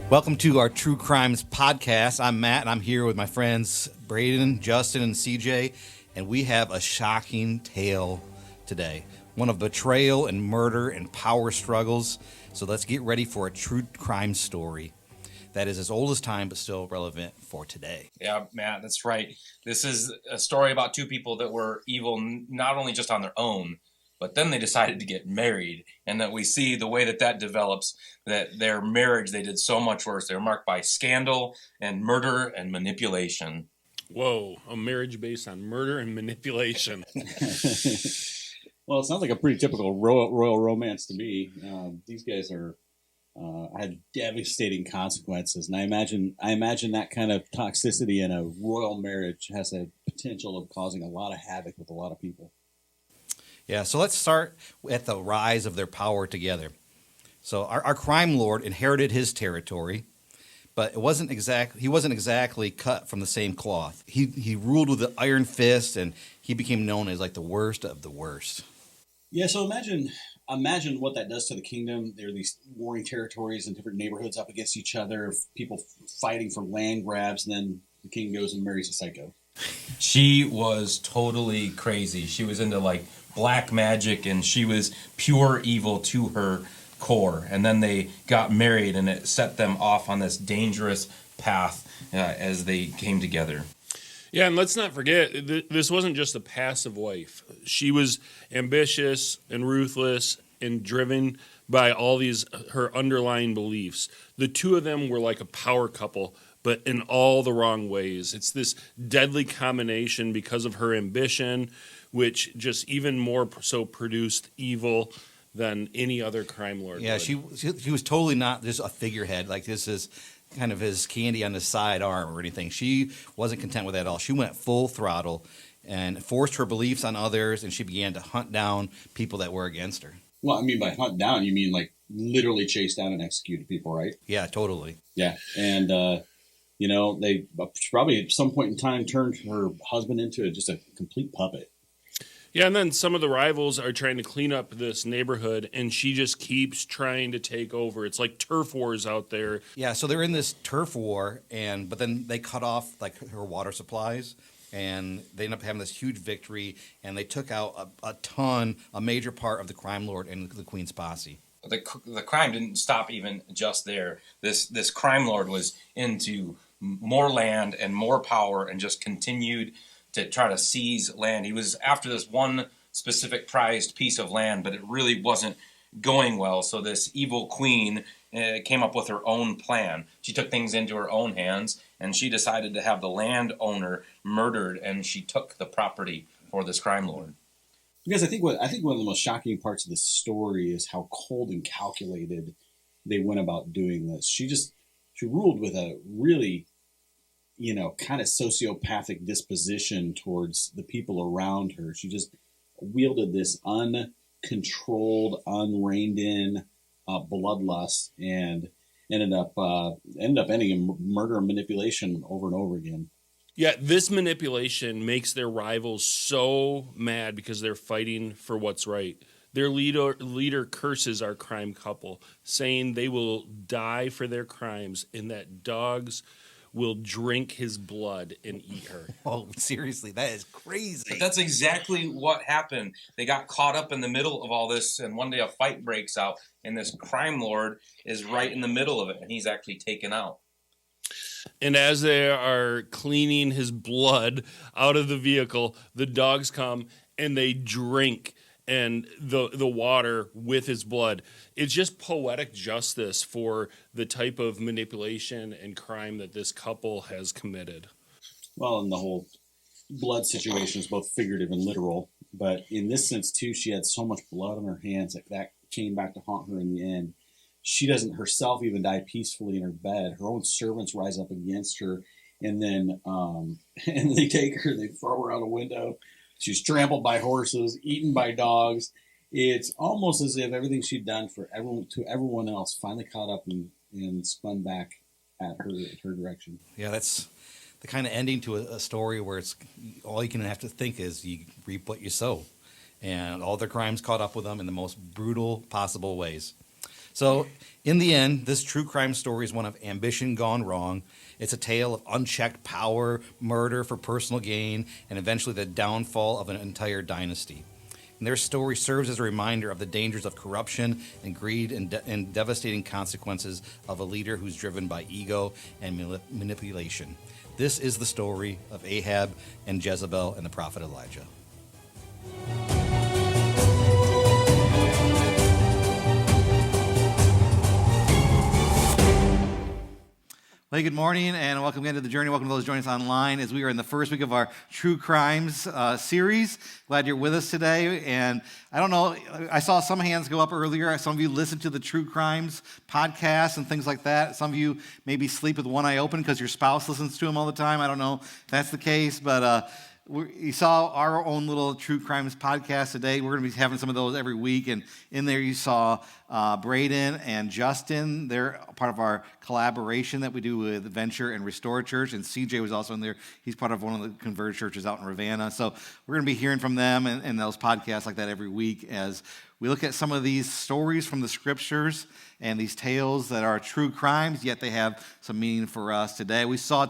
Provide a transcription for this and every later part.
Welcome to our True Crimes podcast. I'm Matt, and I'm here with my friends Braden, Justin, and CJ, and we have a shocking tale today. One of betrayal and murder and power struggles. So let's get ready for a true crime story that is as old as time but still relevant for today. Yeah, Matt, that's right. This is a story about two people that were evil not only just on their own, but then they decided to get married, and that we see the way that develops, that their marriage, they did so much worse. They were marked by scandal and murder and manipulation. Whoa, a marriage based on murder and manipulation. Well, it sounds like a pretty typical royal romance to me. These guys are had devastating consequences, and I imagine that kind of toxicity in a royal marriage has a potential of causing a lot of havoc with a lot of people. Yeah, so let's start at the rise of their power together. So our crime lord inherited his territory, but he wasn't exactly cut from the same cloth. He ruled with an iron fist, and he became known as like the worst of the worst. Yeah, so imagine what that does to the kingdom. There are these warring territories and different neighborhoods up against each other, people fighting for land grabs, and then the king goes and marries a psycho. She was totally crazy. She was into like black magic, and she was pure evil to her core. And then they got married, and it set them off on this dangerous path as they came together. Yeah, and let's not forget, this wasn't just a passive wife. She was ambitious and ruthless and driven by all these her underlying beliefs. The two of them were like a power couple, but in all the wrong ways. It's this deadly combination because of her ambition, which just even more so produced evil than any other crime lord. Yeah, she was totally not just a figurehead. Like this is kind of his candy on the side arm or anything. She wasn't content with that at all. She went full throttle and forced her beliefs on others, and she began to hunt down people that were against her. Well, I mean, by hunt down, you mean like literally chase down and execute people, right? Yeah, totally. Yeah, and they probably at some point in time turned her husband into just a complete puppet. Yeah, and then some of the rivals are trying to clean up this neighborhood, and she just keeps trying to take over. It's like turf wars out there. Yeah, so they're in this turf war, but then they cut off like her water supplies, and they end up having this huge victory, and they took out a major part of the crime lord and the queen's posse. The crime didn't stop even just there. This crime lord was into more land and more power, and just continued to try to seize land. He was after this one specific prized piece of land, but it really wasn't going well. So this evil queen came up with her own plan. She took things into her own hands, and she decided to have the landowner murdered, and she took the property for this crime lord. Because I think one of the most shocking parts of this story is how cold and calculated they went about doing this. She ruled with a really, kind of sociopathic disposition towards the people around her. She just wielded this uncontrolled, unreined in bloodlust, and ended up ending in murder and manipulation over and over again. Yeah, this manipulation makes their rivals so mad because they're fighting for what's right. Their leader curses our crime couple, saying they will die for their crimes and that dogs will drink his blood and eat her. Oh, seriously, that is crazy. But that's exactly what happened. They got caught up in the middle of all this, and one day a fight breaks out, and this crime lord is right in the middle of it, and he's actually taken out. And as they are cleaning his blood out of the vehicle, the dogs come and they drink and the water with his blood. It's just poetic justice for the type of manipulation and crime that this couple has committed. Well, and the whole blood situation is both figurative and literal. But in this sense, too, she had so much blood on her hands that came back to haunt her in the end. She doesn't herself even die peacefully in her bed. Her own servants rise up against her, and then and they take her, they throw her out a window. She's trampled by horses, eaten by dogs. It's almost as if everything she'd done for everyone else finally caught up and spun back at her direction. Yeah, that's the kind of ending to a story where it's all you can have to think is you reap what you sow. And all their crimes caught up with them in the most brutal possible ways. So, in the end, this true crime story is one of ambition gone wrong. It's a tale of unchecked power, murder for personal gain, and eventually the downfall of an entire dynasty. And their story serves as a reminder of the dangers of corruption and greed and devastating consequences of a leader who's driven by ego and manipulation. This is the story of Ahab and Jezebel and the prophet Elijah. Well, good morning and welcome again to The Journey. Welcome to those joining us online as we are in the first week of our True Crimes series. Glad you're with us today. And I don't know, I saw some hands go up earlier. Some of you listen to the True Crimes podcast and things like that. Some of you maybe sleep with one eye open because your spouse listens to them all the time. I don't know if that's the case, but you saw our own little True Crimes podcast today. We're going to be having some of those every week. And in there you saw Braden and Justin. They're part of our collaboration that we do with Venture and Restore Church. And CJ was also in there. He's part of one of the converted churches out in Ravenna. So we're going to be hearing from them and those podcasts like that every week as we look at some of these stories from the scriptures and these tales that are true crimes, yet they have some meaning for us today. We saw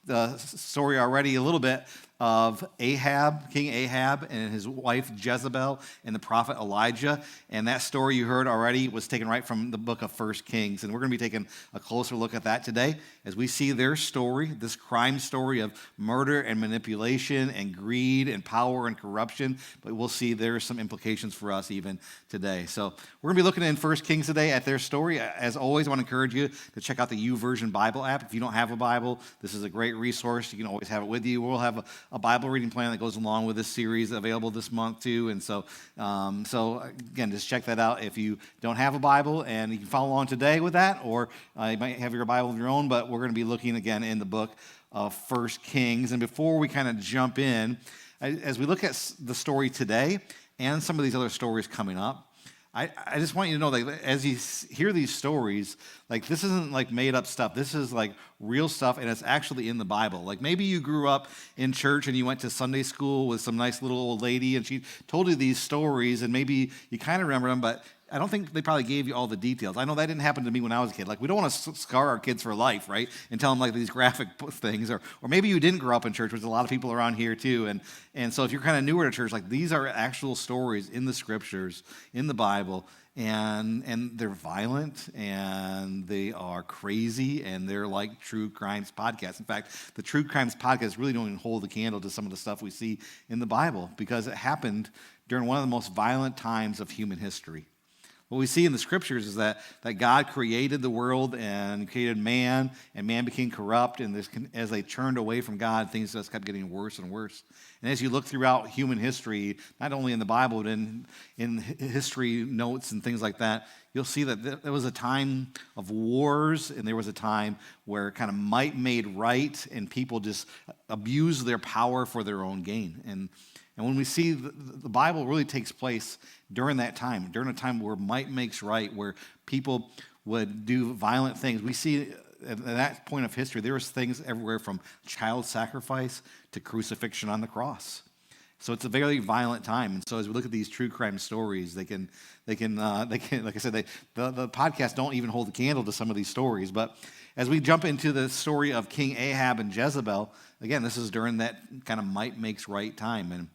the story already a little bit of Ahab, King Ahab, and his wife Jezebel, and the prophet Elijah. And that story you heard already was taken right from the book of 1 Kings. And we're going to be taking a closer look at that today as we see their story, this crime story of murder and manipulation and greed and power and corruption. But we'll see there's some implications for us even today. So we're going to be looking in 1 Kings today at their story. As always, I want to encourage you to check out the YouVersion Bible app. If you don't have a Bible, this is a great resource. You can always have it with you. We'll have a Bible reading plan that goes along with this series available this month too. And so again, just check that out if you don't have a Bible, and you can follow along today with that, or you might have your Bible of your own, but we're going to be looking again in the book of 1 Kings. And before we kind of jump in, as we look at the story today and some of these other stories coming up, I just want you to know that as you hear these stories, like this isn't like made up stuff. This is like real stuff, and it's actually in the Bible. Like maybe you grew up in church and you went to Sunday school with some nice little old lady, and she told you these stories, and maybe you kind of remember them, but I don't think they probably gave you all the details. I know that didn't happen to me when I was a kid. Like, we don't want to scar our kids for life, right? And tell them, like, these graphic things. Or maybe you didn't grow up in church, which a lot of people around here, too. And so if you're kind of newer to church, like, these are actual stories in the Scriptures, in the Bible. And they're violent, and they are crazy, and they're like True Crimes podcasts. In fact, the True Crimes podcasts really don't even hold the candle to some of the stuff we see in the Bible, because it happened during one of the most violent times of human history. What we see in the scriptures is that God created the world and created man, and man became corrupt, and as they turned away from God, things just kept getting worse and worse. And as you look throughout human history, not only in the Bible, but in history notes and things like that, you'll see that there was a time of wars, and there was a time where kind of might made right, and people just abused their power for their own gain. And when we see the Bible really takes place during that time, during a time where might makes right, where people would do violent things. We see at that point of history, there was things everywhere from child sacrifice to crucifixion on the cross. So it's a very violent time. And so as we look at these true crime stories, they can like I said, the podcast don't even hold the candle to some of these stories. But as we jump into the story of King Ahab and Jezebel, again, this is during that kind of might makes right time. And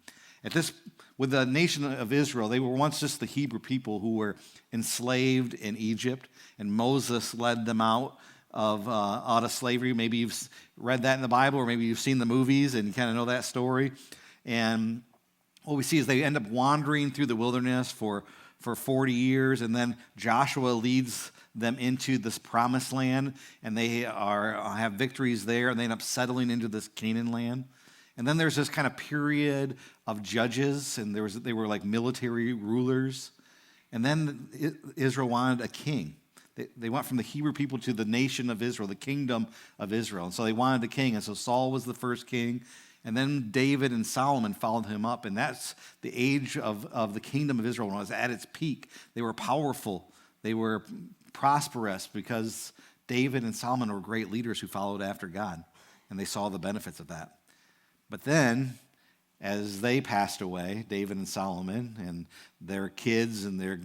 with the nation of Israel, they were once just the Hebrew people who were enslaved in Egypt, and Moses led them out of slavery. Maybe you've read that in the Bible, or maybe you've seen the movies and you kind of know that story. And what we see is they end up wandering through the wilderness for 40 years, and then Joshua leads them into this promised land, and they have victories there, and they end up settling into this Canaan land. And then there's this kind of period of judges, and they were like military rulers. And then Israel wanted a king. They went from the Hebrew people to the nation of Israel, the kingdom of Israel. And so they wanted a king. And so Saul was the first king. And then David and Solomon followed him up. And that's the age of the kingdom of Israel when it was at its peak. They were powerful. They were prosperous because David and Solomon were great leaders who followed after God. And they saw the benefits of that. But then, as they passed away, David and Solomon and their kids and their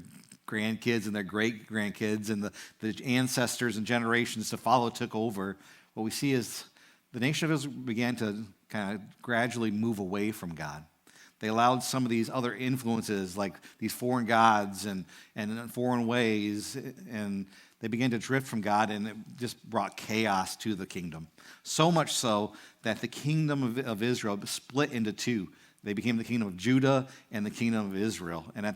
grandkids and their great grandkids and the ancestors and generations to follow took over, what we see is the nation of Israel began to kind of gradually move away from God. They allowed some of these other influences, like these foreign gods and foreign ways, and they began to drift from God, and it just brought chaos to the kingdom. So much so that the kingdom of Israel split into two. They became the kingdom of Judah and the kingdom of Israel. And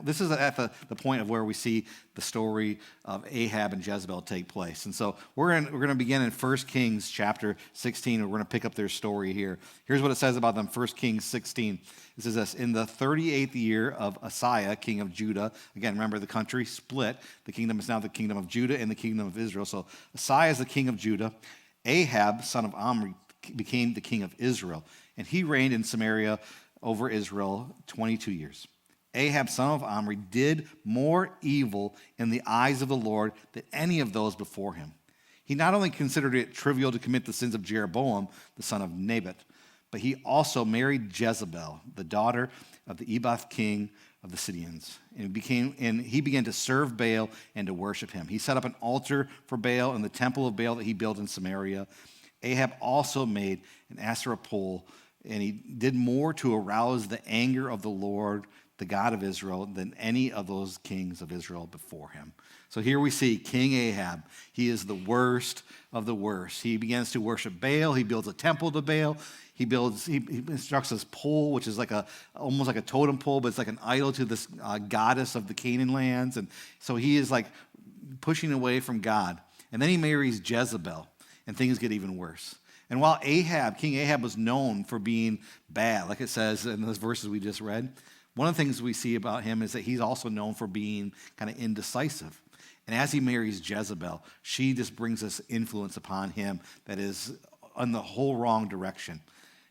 this is at the point of where we see the story of Ahab and Jezebel take place. And so we're going to begin in 1 Kings chapter 16, and we're going to pick up their story here. Here's what it says about them, 1 Kings 16. It says this: in the 38th year of Uzziah, king of Judah, again, remember the country split. The kingdom is now the kingdom of Judah and the kingdom of Israel. So Uzziah is the king of Judah. Ahab, son of Omri, became the king of Israel, and he reigned in Samaria over Israel 22 years. Ahab, son of Omri, did more evil in the eyes of the Lord than any of those before him. He not only considered it trivial to commit the sins of Jeroboam, the son of Nebat, but he also married Jezebel, the daughter of the Ebath king of the Sidonians, and he began to serve Baal and to worship him. He set up an altar for Baal in the temple of Baal that he built in Samaria. Ahab also made an Asherah pole, and he did more to arouse the anger of the Lord, the God of Israel, than any of those kings of Israel before him. So here we see King Ahab. He is the worst of the worst. He begins to worship Baal. He builds a temple to Baal. He constructs this pole, which is almost like a totem pole, but it's like an idol to this goddess of the Canaan lands. And so he is like pushing away from God. And then he marries Jezebel, and things get even worse. And while King Ahab was known for being bad, like it says in those verses we just read, one of the things we see about him is that he's also known for being kind of indecisive. And as he marries Jezebel, she just brings this influence upon him that is in the whole wrong direction.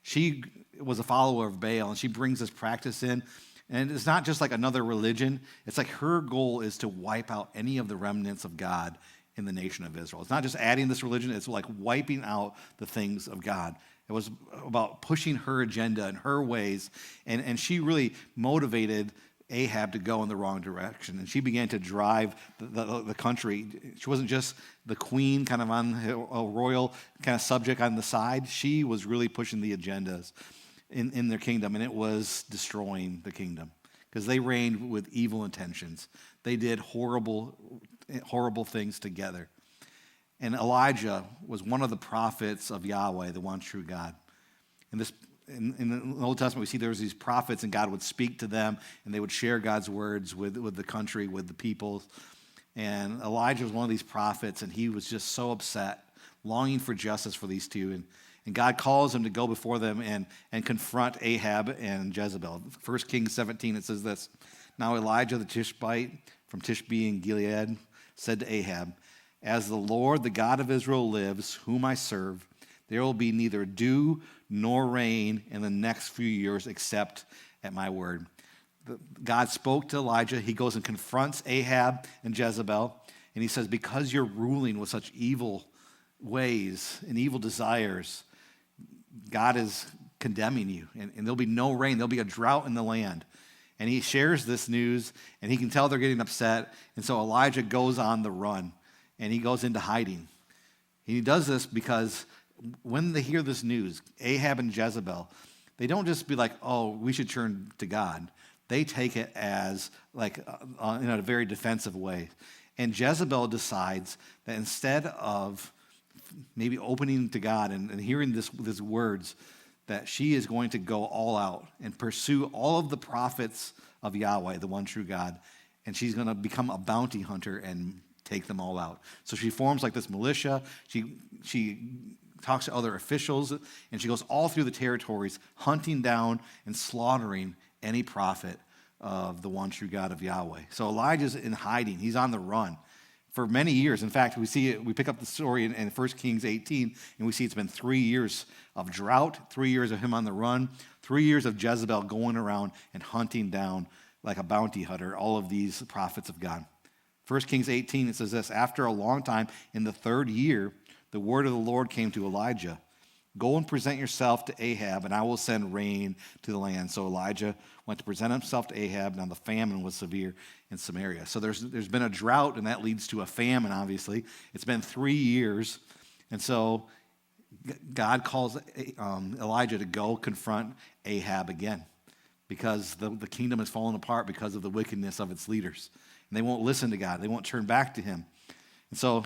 She was a follower of Baal, and she brings this practice in. And it's not just like another religion. It's like her goal is to wipe out any of the remnants of God in the nation of Israel. It's not just adding this religion. It's like wiping out the things of God. It was about pushing her agenda and her ways. And she really motivated Ahab to go in the wrong direction. And she began to drive the country. She wasn't just the queen kind of on a royal kind of subject on the side. She was really pushing the agendas in their kingdom, and it was destroying the kingdom because they reigned with evil intentions. They did horrible things together. And Elijah was one of the prophets of Yahweh, the one true God. In the Old Testament, we see there was these prophets, and God would speak to them, and they would share God's words with the country, with the people. And Elijah was one of these prophets, and he was just so upset, longing for justice for these two. And God calls him to go before them and confront Ahab and Jezebel. 1 Kings 17, it says this: Now Elijah the Tishbite from Tishbe in Gilead said to Ahab, As the Lord, the God of Israel lives, whom I serve, there will be neither dew nor rain in the next few years except at my word. God spoke to Elijah. He goes and confronts Ahab and Jezebel, and he says, because you're ruling with such evil ways and evil desires, God is condemning you, and there'll be no rain. There'll be a drought in the land. And he shares this news, and he can tell they're getting upset, and so Elijah goes on the run, and he goes into hiding. He does this because when they hear this news, Ahab and Jezebel, they don't just be like, oh, we should turn to God. They take it as like in a very defensive way. And Jezebel decides that instead of maybe opening to God and hearing these words, that she is going to go all out and pursue all of the prophets of Yahweh, the one true God, and she's going to become a bounty hunter and take them all out. So she forms like this militia. She talks to other officials, and she goes all through the territories, hunting down and slaughtering any prophet of the one true God of Yahweh. So Elijah's in hiding. He's on the run for many years. In fact, we pick up the story in 1 Kings 18, and we see it's been 3 years of drought, 3 years of him on the run, 3 years of Jezebel going around and hunting down like a bounty hunter all of these prophets of God. 1 Kings 18, it says this: After a long time, in the 3rd year, the word of the Lord came to Elijah. Go and present yourself to Ahab, and I will send rain to the land. So Elijah went to present himself to Ahab. Now the famine was severe in Samaria. So there's been a drought, and that leads to a famine, obviously. It's been 3 years. And so God calls Elijah to go confront Ahab again, because the kingdom has fallen apart because of the wickedness of its leaders. And they won't listen to God. They won't turn back to him. And so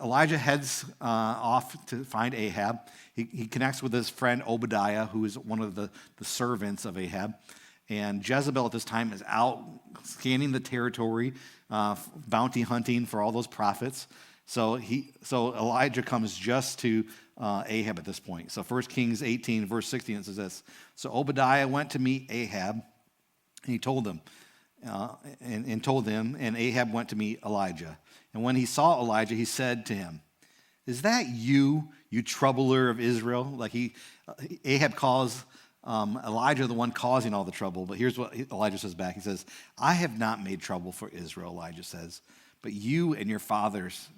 Elijah heads off to find Ahab. He connects with his friend Obadiah, who is one of the servants of Ahab. And Jezebel at this time is out scanning the territory, bounty hunting for all those prophets. So Elijah comes just to Ahab at this point. So 1 Kings 18, verse 16, it says this. So Obadiah went to meet Ahab, and he told him, and Ahab went to meet Elijah. And when he saw Elijah, he said to him, "Is that you troubler of Israel?" Like Ahab calls Elijah the one causing all the trouble. But here's what Elijah says back. He says, "I have not made trouble for Israel," Elijah says, "but you and your father's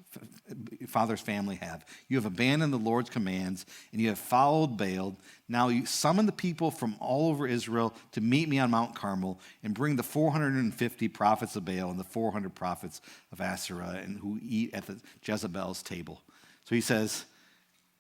family have. You have abandoned the Lord's commands, and you have followed Baal. Now you summon the people from all over Israel to meet me on Mount Carmel, and bring the 450 prophets of Baal and the 400 prophets of Asherah, and who eat at the Jezebel's table." So he says,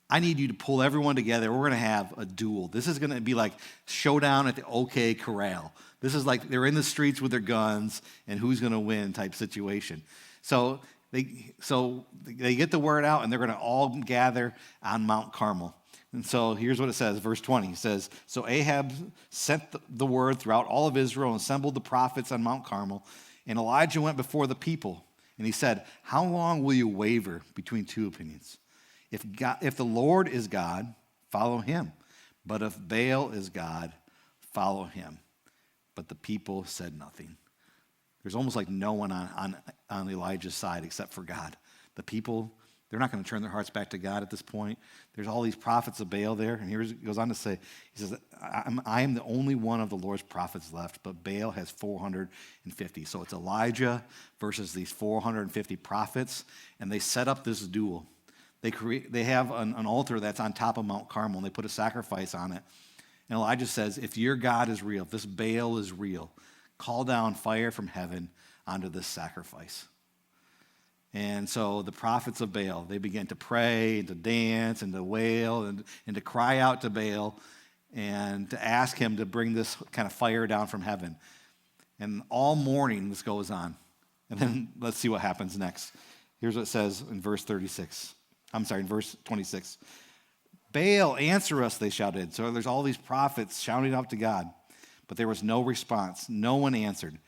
I need you to pull everyone together. We're going to have a duel. This is going to be like showdown at the OK Corral. This is like they're in the streets with their guns, and who's going to win type situation. So they get the word out, and they're going to all gather on Mount Carmel. And so here's what it says, verse 20. It says, so Ahab sent the word throughout all of Israel and assembled the prophets on Mount Carmel. And Elijah went before the people, and he said, how long will you waver between two opinions? If the Lord is God, follow him. But if Baal is God, follow him. But the people said nothing. There's almost like no one on Elijah's side except for God. The people, they're not going to turn their hearts back to God at this point. There's all these prophets of Baal there. And here he goes on to say, he says, I am the only one of the Lord's prophets left, but Baal has 450. So it's Elijah versus these 450 prophets, and they set up this duel. They have an altar that's on top of Mount Carmel, and they put a sacrifice on it. And Elijah says, if your God is real, if this Baal is real, call down fire from heaven onto this sacrifice. And so the prophets of Baal, they began to pray and to dance and to wail and to cry out to Baal and to ask him to bring this kind of fire down from heaven. And all morning this goes on. And then let's see what happens next. Here's what it says in verse 36. In verse 26. Baal, answer us, they shouted. So there's all these prophets shouting out to God. But there was no response. No one answered.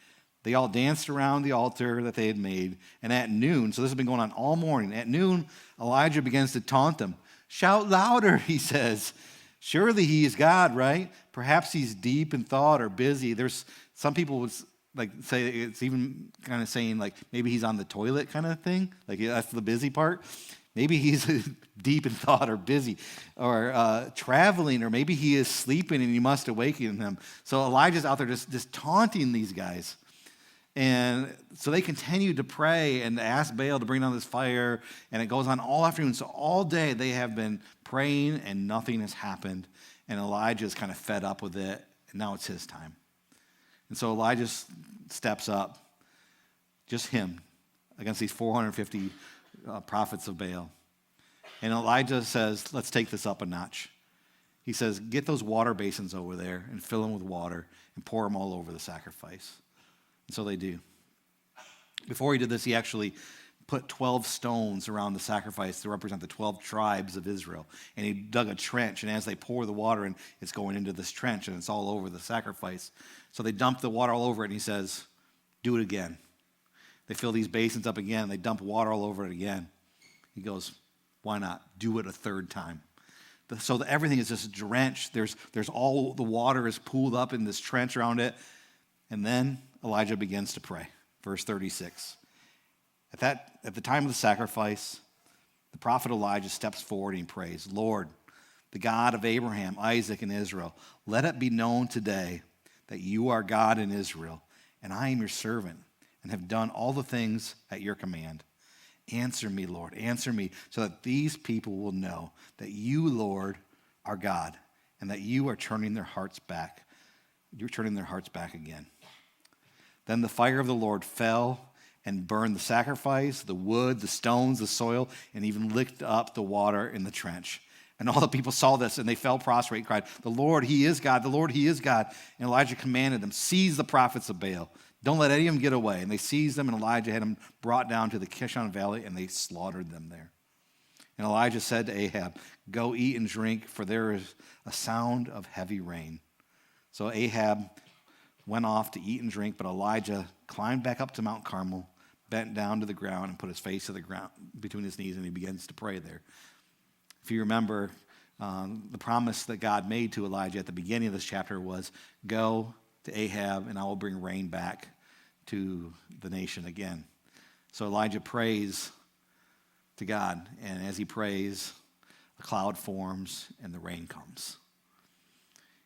They all danced around the altar that they had made. And at noon, so this has been going on all morning, at noon, Elijah begins to taunt them. Shout louder, he says. Surely he is God, right? Perhaps he's deep in thought or busy. There's some people would say it's even kind of saying like maybe he's on the toilet kind of thing. Like that's the busy part. Maybe he's deep in thought or busy or traveling, or maybe he is sleeping and you must awaken him. So Elijah's out there just taunting these guys. And so they continue to pray and to ask Baal to bring down this fire, and it goes on all afternoon. So all day they have been praying and nothing has happened. And Elijah's kind of fed up with it, and now it's his time. And so Elijah steps up, just him, against these 450 prophets of Baal. And Elijah says, let's take this up a notch. He says, get those water basins over there and fill them with water and pour them all over the sacrifice. And so they do. Before he did this, he actually put 12 stones around the sacrifice to represent the 12 tribes of Israel. And he dug a trench, and as they pour the water in, it's going into this trench, and it's all over the sacrifice. So they dump the water all over it, and he says, do it again. They fill these basins up again, and they dump water all over it again. He goes, why not? Do it a third time. So everything is just drenched. There's all the water is pooled up in this trench around it. And then Elijah begins to pray. Verse 36. At the time of the sacrifice, the prophet Elijah steps forward and prays, Lord, the God of Abraham, Isaac, and Israel, let it be known today that you are God in Israel, and I am your servant, and have done all the things at your command. Answer me, Lord, answer me, so that these people will know that you, Lord, are God, and that you are turning their hearts back. You're turning their hearts back again. Then the fire of the Lord fell and burned the sacrifice, the wood, the stones, the soil, and even licked up the water in the trench. And all the people saw this, and they fell prostrate and cried, "The Lord, he is God, the Lord, he is God." And Elijah commanded them, "Seize the prophets of Baal. Don't let any of them get away." And they seized them, and Elijah had them brought down to the Kishon Valley, and they slaughtered them there. And Elijah said to Ahab, "Go eat and drink, for there is a sound of heavy rain." So Ahab went off to eat and drink, but Elijah climbed back up to Mount Carmel, bent down to the ground, and put his face to the ground between his knees, and he begins to pray there. If you remember, the promise that God made to Elijah at the beginning of this chapter was, "Go to Ahab, and I will bring rain back to the nation again." So Elijah prays to God, and as he prays, a cloud forms and the rain comes.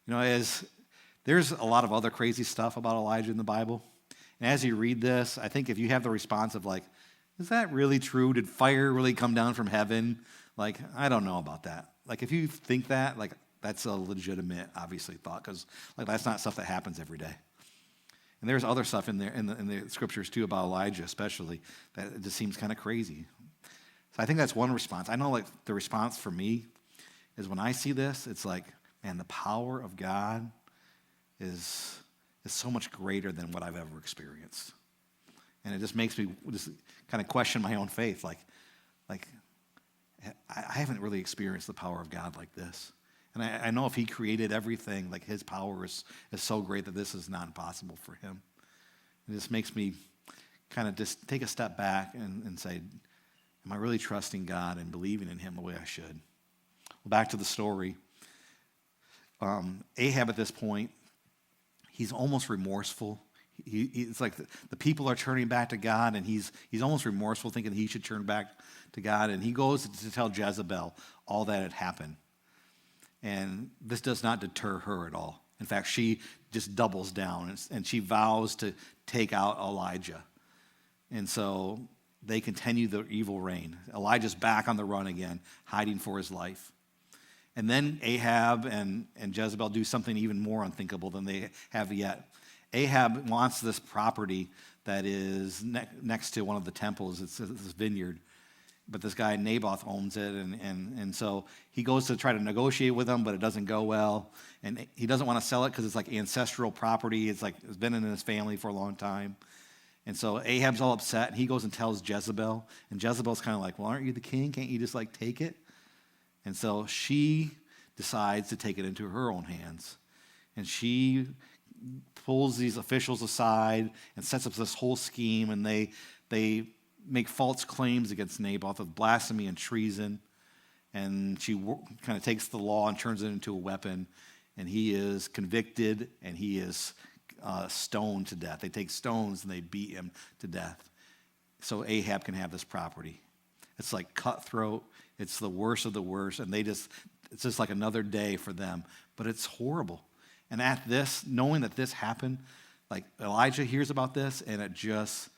As there's a lot of other crazy stuff about Elijah in the Bible, and as you read this, I think if you have the response of like, is that really true? Did fire really come down from heaven? Like, I don't know about that. Like, if you think that, like, that's a legitimate, obviously, thought, because like that's not stuff that happens every day. And there's other stuff in there in the scriptures too about Elijah, especially, that it just seems kind of crazy. So I think that's one response. I know, like, the response for me is when I see this, it's like, man, the power of God is so much greater than what I've ever experienced, and it just makes me just kind of question my own faith. Like I haven't really experienced the power of God like this. And I know if he created everything, like his power is so great that this is not impossible for him. It just makes me kind of just take a step back and say, am I really trusting God and believing in him the way I should? Well, back to the story. Ahab at this point, he's almost remorseful. It's like the people are turning back to God, and he's almost remorseful, thinking he should turn back to God. And he goes to tell Jezebel all that had happened. And this does not deter her at all. In fact, she just doubles down, and she vows to take out Elijah. And so they continue the evil reign. Elijah's back on the run again, hiding for his life. And then Ahab and Jezebel do something even more unthinkable than they have yet. Ahab wants this property that is next to one of the temples. It's this vineyard. But this guy Naboth owns it, and so he goes to try to negotiate with him, but it doesn't go well. And he doesn't want to sell it because it's like ancestral property. It's been in his family for a long time. And so Ahab's all upset, and he goes and tells Jezebel. And Jezebel's kind of like, well, aren't you the king? Can't you just like take it? And so she decides to take it into her own hands. And she pulls these officials aside and sets up this whole scheme, and they make false claims against Naboth of blasphemy and treason. And she kind of takes the law and turns it into a weapon. And he is convicted, and he is stoned to death. They take stones and they beat him to death. So Ahab can have this property. It's like cutthroat. It's the worst of the worst. And it's just like another day for them. But it's horrible. And at this, knowing that this happened, like Elijah hears about this, and it just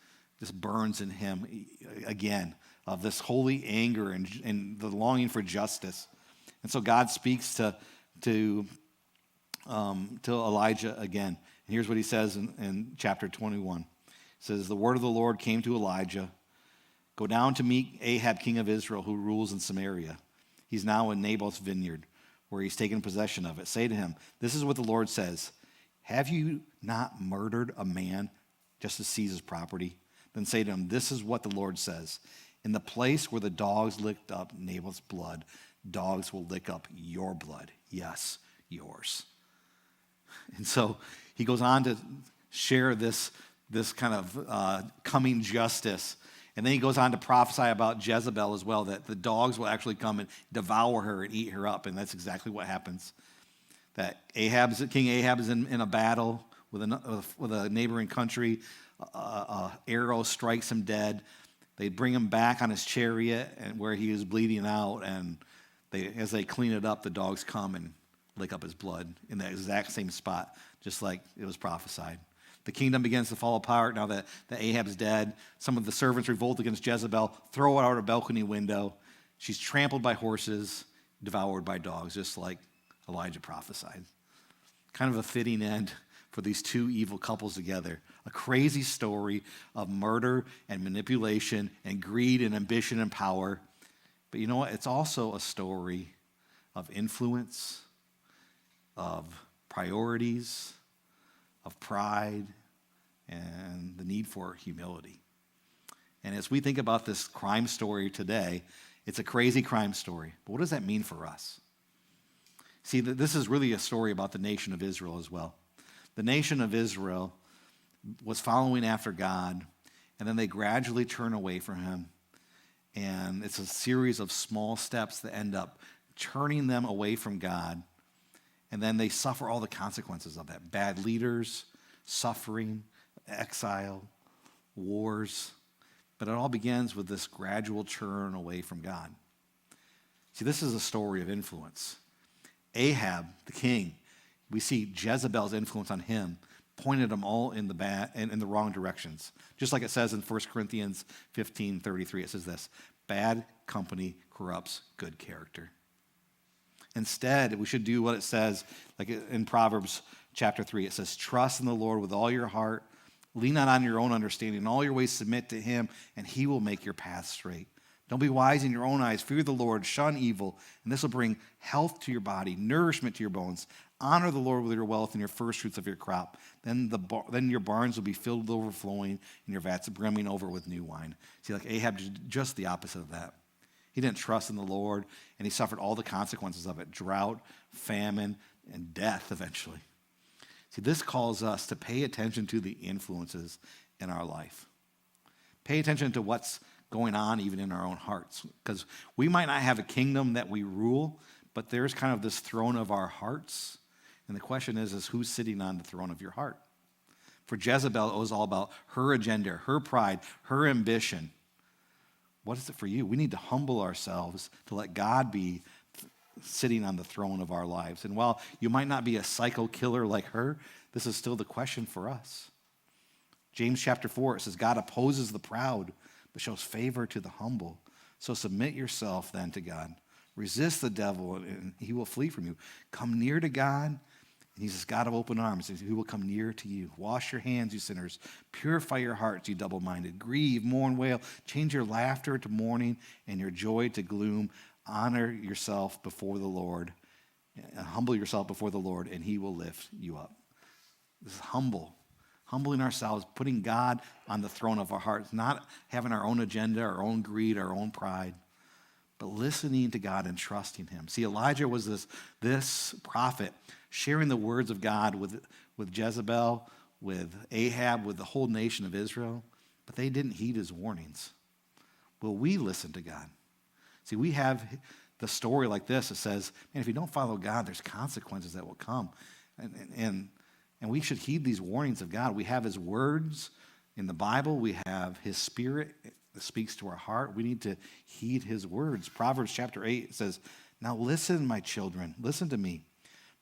burns in him again of this holy anger and the longing for justice. And so God speaks to Elijah again. And here's what he says in chapter 21. It says, the word of the Lord came to Elijah. Go down to meet Ahab, king of Israel, who rules in Samaria. He's now in Naboth's vineyard, where he's taken possession of it. Say to him, this is what the Lord says. Have you not murdered a man just to seize his property? Then say to him, this is what the Lord says. In the place where the dogs licked up Naboth's blood, dogs will lick up your blood. Yes, yours. And so he goes on to share this kind of coming justice. And then he goes on to prophesy about Jezebel as well, that the dogs will actually come and devour her and eat her up. And that's exactly what happens. That King Ahab is in a battle with a neighboring country. Arrow strikes him dead. They bring him back on his chariot, and where he is bleeding out, and as they clean it up, the dogs come and lick up his blood in that exact same spot, just like it was prophesied. The kingdom begins to fall apart now that Ahab's dead. Some of the servants revolt against Jezebel, throw her out a balcony window. She's trampled by horses, devoured by dogs, just like Elijah prophesied. Kind of a fitting end for these two evil couples together. A crazy story of murder and manipulation and greed and ambition and power. But you know what? It's also a story of influence, of priorities, of pride, and the need for humility. And as we think about this crime story today, it's a crazy crime story. But what does that mean for us? See, this is really a story about the nation of Israel as well. The nation of Israel was following after God, and then they gradually turn away from him. And it's a series of small steps that end up turning them away from God. And then they suffer all the consequences of that. Bad leaders, suffering, exile, wars. But it all begins with this gradual turn away from God. See, this is a story of influence. Ahab, the king, we see Jezebel's influence on him pointed them all in the wrong directions. Just like it says in 1 Corinthians 15:33, it says this: bad company corrupts good character. Instead, we should do what it says, like in Proverbs chapter 3. It says, trust in the Lord with all your heart. Lean not on your own understanding. In all your ways submit to him, and he will make your path straight. Don't be wise in your own eyes. Fear the Lord. Shun evil, and this will bring health to your body, nourishment to your bones. Honor the Lord with your wealth and your first fruits of your crop. Then your barns will be filled with overflowing, and your vats brimming over with new wine. See, like Ahab, just the opposite of that. He didn't trust in the Lord, and he suffered all the consequences of it: drought, famine, and death eventually. See, this calls us to pay attention to the influences in our life. Pay attention to what's going on even in our own hearts, because we might not have a kingdom that we rule, but there's kind of this throne of our hearts. And the question is who's sitting on the throne of your heart? For Jezebel, it was all about her agenda, her pride, her ambition. What is it for you? We need to humble ourselves to let God be sitting on the throne of our lives. And while you might not be a psycho killer like her, this is still the question for us. James chapter 4, it says, God opposes the proud, but shows favor to the humble. So submit yourself then to God. Resist the devil, and he will flee from you. Come near to God, and he's this God of open arms. He will come near to you. Wash your hands, you sinners. Purify your hearts, you double-minded. Grieve, mourn, wail. Change your laughter to mourning and your joy to gloom. Honor yourself before the Lord. Humble yourself before the Lord, and he will lift you up. This is humbling ourselves, putting God on the throne of our hearts, not having our own agenda, our own greed, our own pride, but listening to God and trusting him. See, Elijah was this prophet sharing the words of God with Jezebel, with Ahab, with the whole nation of Israel, but they didn't heed his warnings. Will we listen to God? See, we have the story like this. It says, man, if you don't follow God, there's consequences that will come. And we should heed these warnings of God. We have his words in the Bible. We have his spirit that speaks to our heart. We need to heed his words. Proverbs chapter 8 says, now listen, my children, listen to me.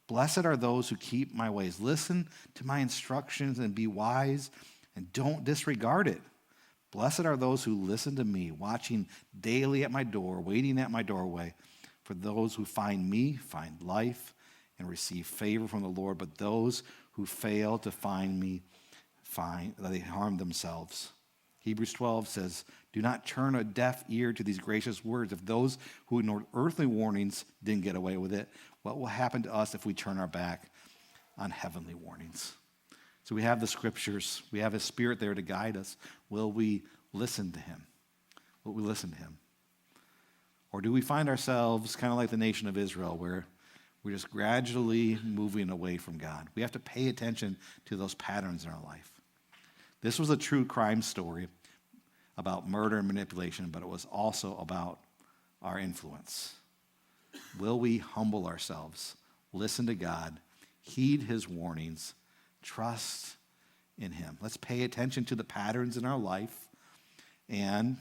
Blessed are those who keep my ways. Listen to my instructions and be wise, and don't disregard it. Blessed are those who listen to me, watching daily at my door, waiting at my doorway. For those who find me find life and receive favor from the Lord, but those who fail to find me find that they harm themselves. Hebrews 12 says, do not turn a deaf ear to these gracious words. If those who ignored earthly warnings didn't get away with it, what will happen to us if we turn our back on heavenly warnings? So we have the scriptures. We have his spirit there to guide us. Will we listen to him? Will we listen to him? Or do we find ourselves kind of like the nation of Israel, where we're just gradually moving away from God? We have to pay attention to those patterns in our life. This was a true crime story about murder and manipulation, but it was also about our influence. Will we humble ourselves, listen to God, heed his warnings, trust in him? Let's pay attention to the patterns in our life, and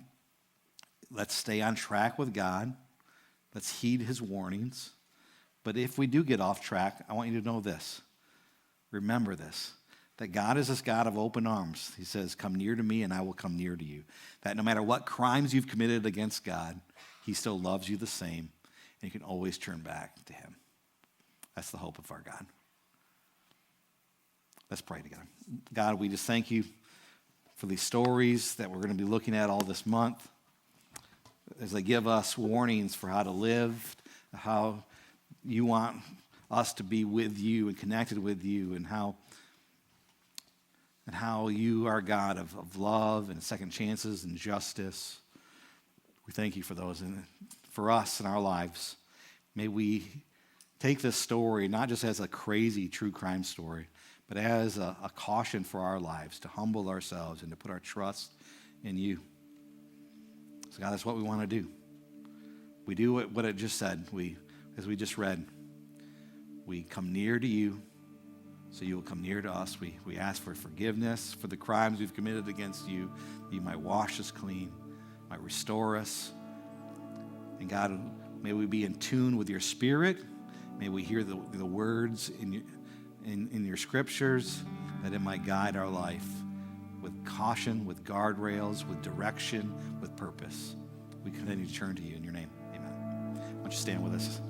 let's stay on track with God. Let's heed his warnings. But if we do get off track, I want you to know this. Remember this. That God is this God of open arms. He says, come near to me and I will come near to you. That no matter what crimes you've committed against God, he still loves you the same, and you can always turn back to him. That's the hope of our God. Let's pray together. God, we just thank you for these stories that we're going to be looking at all this month, as they give us warnings for how to live, how you want us to be with you and connected with you, and how you are God of love and second chances and justice. We thank you for those and for us in our lives. May we take this story not just as a crazy true crime story, but as a caution for our lives, to humble ourselves and to put our trust in you. So God, that's what we want to do. We do what it just said. As we just read, we come near to you, so you will come near to us. We ask for forgiveness for the crimes we've committed against you, that you might wash us clean, might restore us. And God, may we be in tune with your spirit. May we hear the words in your scriptures, that it might guide our life with caution, with guardrails, with direction, with purpose. We continue to turn to you in your name. Amen. Why don't you stand with us?